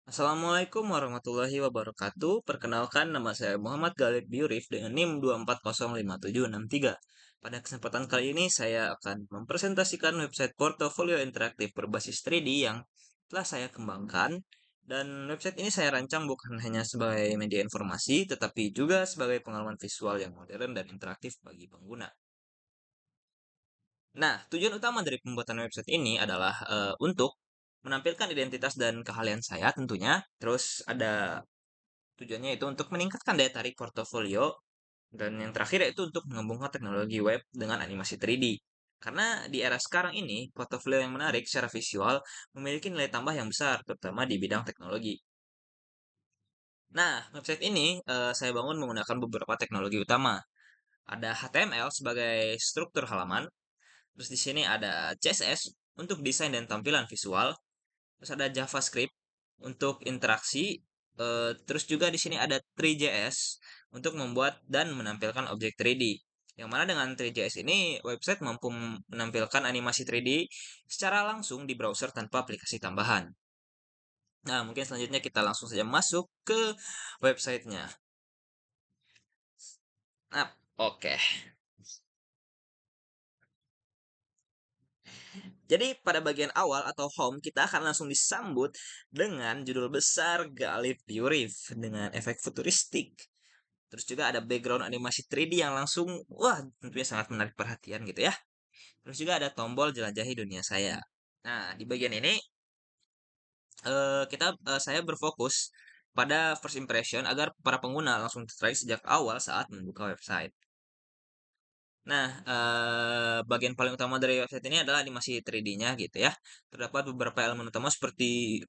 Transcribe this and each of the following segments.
Assalamualaikum warahmatullahi wabarakatuh. Perkenalkan, nama saya Muhammad Galib Biurif dengan NIM 2405763. Pada kesempatan kali ini saya akan mempresentasikan website portofolio interaktif berbasis 3D yang telah saya kembangkan. Dan website ini saya rancang bukan hanya sebagai media informasi, tetapi juga sebagai pengalaman visual yang modern dan interaktif bagi pengguna. Nah, tujuan utama dari pembuatan website ini adalah untuk menampilkan identitas dan keahlian saya tentunya. Terus ada tujuannya itu untuk meningkatkan daya tarik portofolio. Dan yang terakhir yaitu untuk mengembangkan teknologi web dengan animasi 3D. Karena di era sekarang ini, portofolio yang menarik secara visual memiliki nilai tambah yang besar, terutama di bidang teknologi. Nah, website ini saya bangun menggunakan beberapa teknologi utama. Ada HTML sebagai struktur halaman, terus di sini ada CSS untuk desain dan tampilan visual, terus ada JavaScript untuk interaksi, terus juga di sini ada 3JS untuk membuat dan menampilkan objek 3D. Yang mana dengan 3JS ini website mampu menampilkan animasi 3D secara langsung di browser tanpa aplikasi tambahan. Nah, mungkin selanjutnya kita langsung saja masuk ke websitenya. Nah, oke. Jadi pada bagian awal atau home kita akan langsung disambut dengan judul besar Galip Purif dengan efek futuristik. Terus juga ada background animasi 3D yang langsung, wah tentunya sangat menarik perhatian gitu ya. Terus juga ada tombol jelajahi dunia saya. Nah, di bagian ini saya berfokus pada first impression agar para pengguna langsung tertarik sejak awal saat membuka website. Nah, bagian paling utama dari website ini adalah animasi 3D-nya gitu ya. Terdapat beberapa elemen utama seperti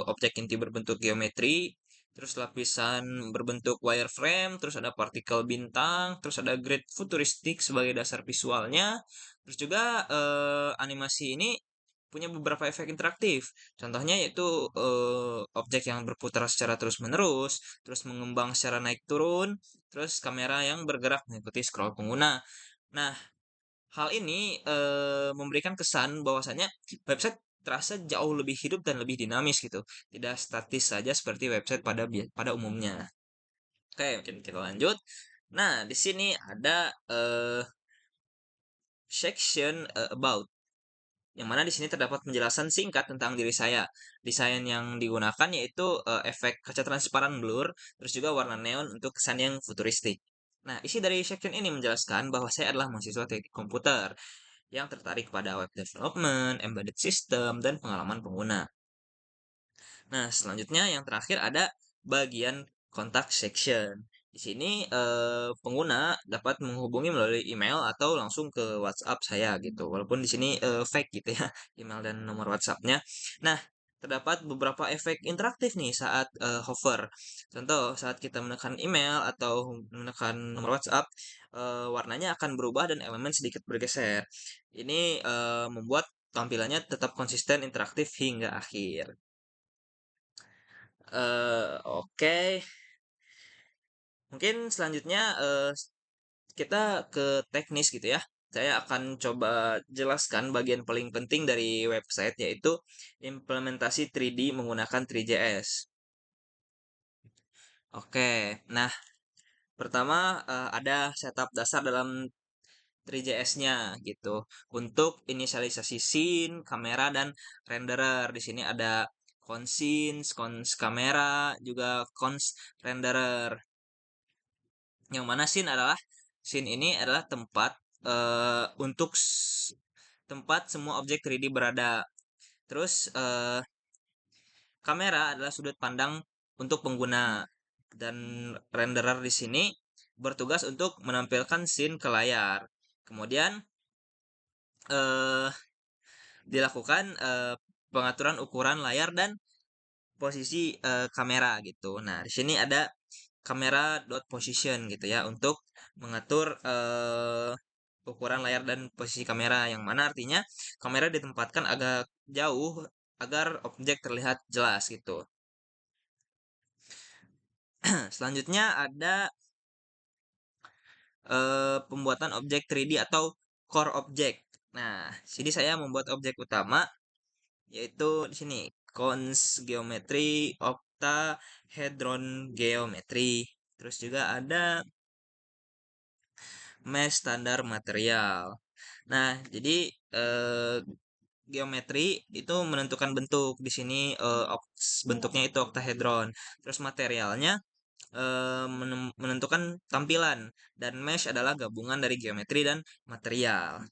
objek inti berbentuk geometri, terus lapisan berbentuk wireframe, terus ada partikel bintang, terus ada grid futuristik sebagai dasar visualnya. Terus juga animasi ini punya beberapa efek interaktif. Contohnya yaitu objek yang berputar secara terus-menerus, terus mengembang secara naik turun, terus kamera yang bergerak mengikuti scroll pengguna. Nah, hal ini memberikan kesan bahwasannya website terasa jauh lebih hidup dan lebih dinamis gitu. Tidak statis saja seperti website pada umumnya. Oke, mungkin kita lanjut. Nah, di sini ada section about, yang mana di sini terdapat penjelasan singkat tentang diri saya. Desain yang digunakan yaitu efek kaca transparan blur, terus juga warna neon untuk kesan yang futuristik. Nah, isi dari section ini menjelaskan bahwa saya adalah mahasiswa teknik komputer yang tertarik pada web development, embedded system, dan pengalaman pengguna. Nah, selanjutnya yang terakhir ada bagian kontak section. Di sini pengguna dapat menghubungi melalui email atau langsung ke WhatsApp saya gitu. Walaupun di sini fake gitu ya, email dan nomor WhatsApp-nya. Nah, terdapat beberapa efek interaktif nih saat hover. Contoh, saat kita menekan email atau menekan nomor WhatsApp, warnanya akan berubah dan elemen sedikit bergeser. Ini membuat tampilannya tetap konsisten interaktif hingga akhir. Oke. Mungkin selanjutnya kita ke teknis gitu ya. Saya akan coba jelaskan bagian paling penting dari website yaitu implementasi 3D menggunakan 3JS. Oke. Nah, pertama ada setup dasar dalam 3JS-nya gitu. Untuk inisialisasi scene, kamera dan renderer. Di sini ada conscenes, cons kamera, juga cons renderer. Yang mana scene ini adalah tempat untuk tempat semua objek 3D berada. Terus kamera adalah sudut pandang untuk pengguna dan renderer di sini bertugas untuk menampilkan scene ke layar. Kemudian eh dilakukan pengaturan ukuran layar dan posisi kamera gitu. Nah, di sini ada kamera dot position gitu ya untuk mengatur ukuran layar dan posisi kamera, yang mana artinya kamera ditempatkan agak jauh agar objek terlihat jelas gitu. Selanjutnya ada pembuatan objek 3D atau core object. Nah, sini saya membuat objek utama yaitu di sini cons geometri, octahedron geometri. Terus juga ada mesh standar material. Nah, jadi eh, geometri itu menentukan bentuk. Di sini bentuknya itu octahedron. Terus materialnya menentukan tampilan, dan mesh adalah gabungan dari geometri dan material.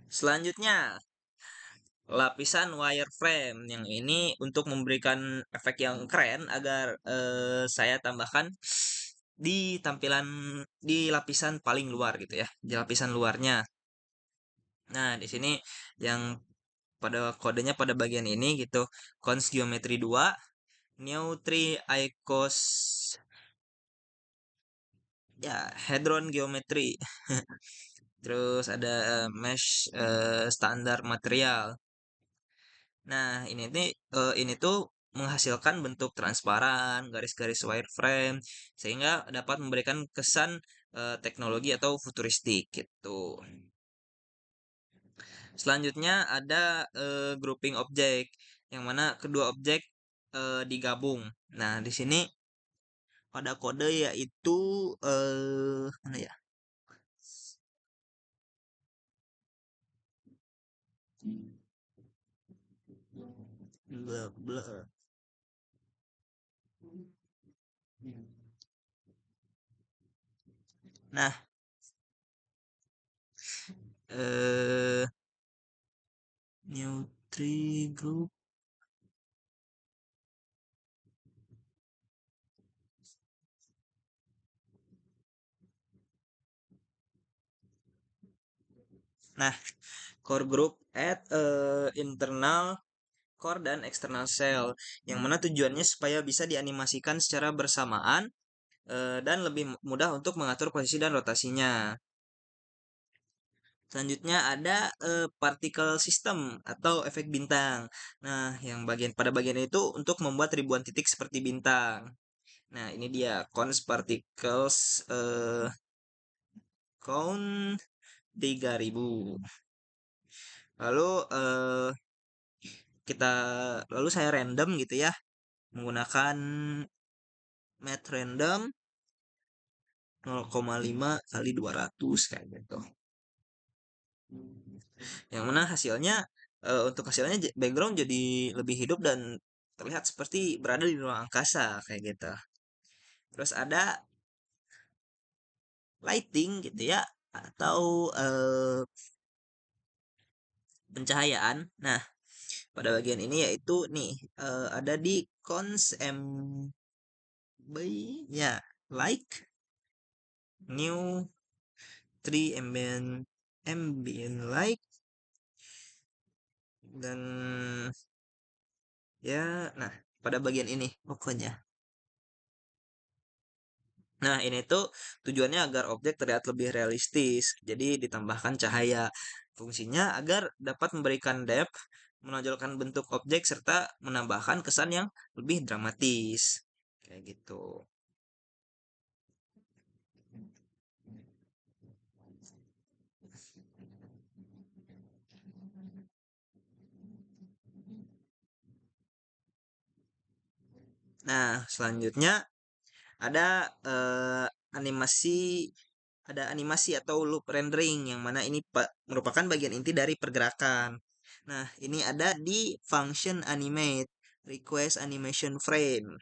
Selanjutnya, lapisan wireframe yang ini untuk memberikan efek yang keren agar saya tambahkan di tampilan di lapisan paling luar gitu ya, di lapisan luarnya. Nah, di sini yang pada kodenya pada bagian ini gitu, cons geometri 2, new 3 icos, ya, hadron geometri. Terus ada mesh standar material. Nah, ini tuh menghasilkan bentuk transparan, garis-garis wireframe, sehingga dapat memberikan kesan teknologi atau futuristik gitu. Selanjutnya ada grouping objek, yang mana kedua objek digabung. Nah, di sini pada kode yaitu mana ya? Bla, bla. Nah, eh new tree group. Nah, core group at internal core dan external cell, yang mana tujuannya supaya bisa dianimasikan secara bersamaan dan lebih mudah untuk mengatur posisi dan rotasinya. Selanjutnya ada particle system atau efek bintang. Nah, yang pada bagian itu untuk membuat ribuan titik seperti bintang. Nah, ini dia cons particles count 3000. Lalu kita lalu saya random gitu ya, menggunakan math random 0,5 kali 200 kayak gitu. Yang mana hasilnya untuk hasilnya background jadi lebih hidup dan terlihat seperti berada di ruang angkasa kayak gitu. Terus ada lighting gitu ya, atau pencahayaan. Nah, pada bagian ini yaitu nih ada di cons MB ya, like new 3 ambient light, dan ya, nah, pada bagian ini pokoknya. Nah, ini tuh tujuannya agar objek terlihat lebih realistis. Jadi ditambahkan cahaya. Fungsinya agar dapat memberikan depth, menonjolkan bentuk objek serta menambahkan kesan yang lebih dramatis. Kayak gitu. Nah, selanjutnya ada animasi animasi atau loop rendering, yang mana ini merupakan bagian inti dari pergerakan. Nah, ini ada di function animate, request animation frame.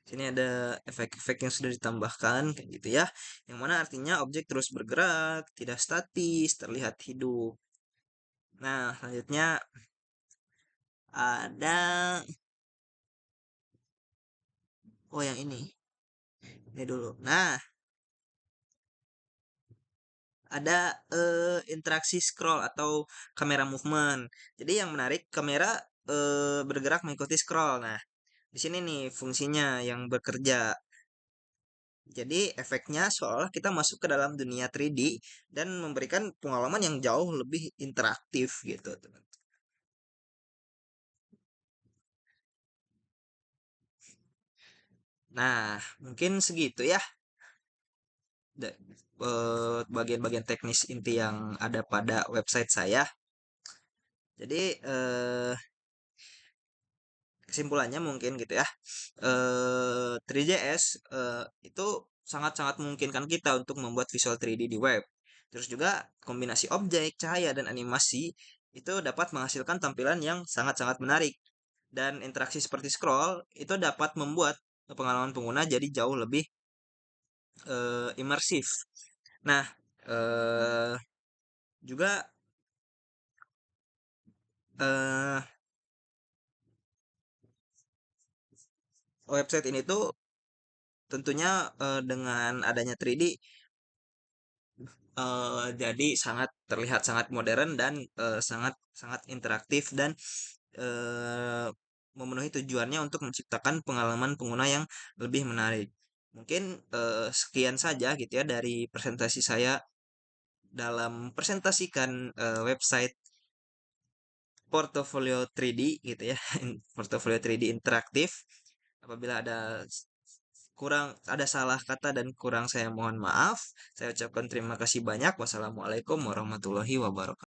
Sini ada efek-efek yang sudah ditambahkan kayak gitu ya. Yang mana artinya objek terus bergerak, tidak statis, terlihat hidup. Nah, selanjutnya ada yang ini. Ini dulu. Nah, ada interaksi scroll atau kamera movement. Jadi yang menarik, kamera bergerak mengikuti scroll. Nah, di sini nih fungsinya yang bekerja. Jadi efeknya seolah kita masuk ke dalam dunia 3D dan memberikan pengalaman yang jauh lebih interaktif gitu, teman. Nah, mungkin segitu ya bagian-bagian teknis inti yang ada pada website saya. Jadi kesimpulannya mungkin gitu ya. 3JS itu sangat-sangat memungkinkan kita untuk membuat visual 3D di web. Terus juga kombinasi objek, cahaya, dan animasi itu dapat menghasilkan tampilan yang sangat-sangat menarik. Dan interaksi seperti scroll itu dapat membuat pengalaman pengguna jadi jauh lebih imersif. Nah, eh, juga eh, website ini tuh tentunya dengan adanya 3D jadi sangat terlihat sangat modern dan sangat sangat interaktif dan eh, memenuhi tujuannya untuk menciptakan pengalaman pengguna yang lebih menarik. Mungkin sekian saja gitu ya dari presentasi saya dalam presentasikan website portofolio 3D gitu ya, portofolio 3D interaktif. Apabila ada salah kata dan kurang saya mohon maaf. Saya ucapkan terima kasih banyak. Wassalamualaikum warahmatullahi wabarakatuh.